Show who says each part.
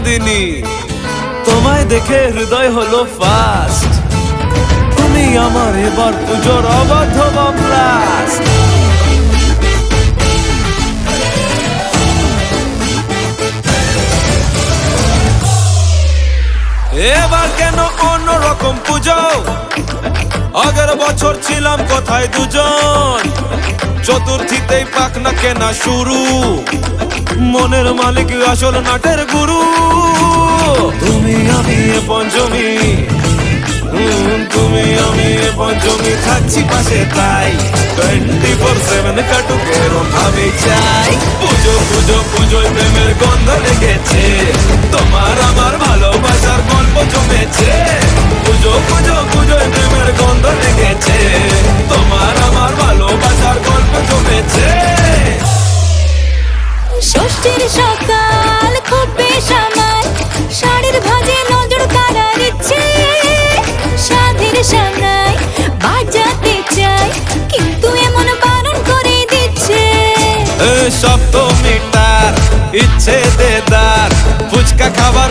Speaker 1: নন্দিনী, তোমায় দেখে হৃদয় হলো ফাস্ট। তুমি আমার এবার পুজোর অবাধ্য ব্লাস্ট। এবার কেন অন্যরকম পুজো? আগের বছর ছিলাম কোথায় দুজন, চতুর্থীতেই পাখনা কেনা শুরু। মনের মালিক আসল নাটের গুরু। তুমি আমি এ পঞ্চমী, তুমি আমি এ পঞ্চমী, থাকছি পাশে তাই 24/7 কাটুক এরম ভাবে চাই। পুজো পুজো পুজোয় প্রেমের গন্ধ লেগেছে, তোমার আমার ভালোবাসার গল্প জমেছে। পুজো পুজো পুজোয় প্রেমের গন্ধ লেগেছে, তোমার আমার ভালোবাসার গল্প জমেছে।
Speaker 2: ষষ্ঠীর সকাল খুব বেসামাল, শাড়ির ভাঁজে নজর কাড়ার ইচ্ছে। সাধের সামনায় বাজাতে চাই, কিন্তু এমন বারণ করে দিচ্ছে।
Speaker 1: সপ্তমীটার ইচ্ছে দেদার, ফুচকা খাবার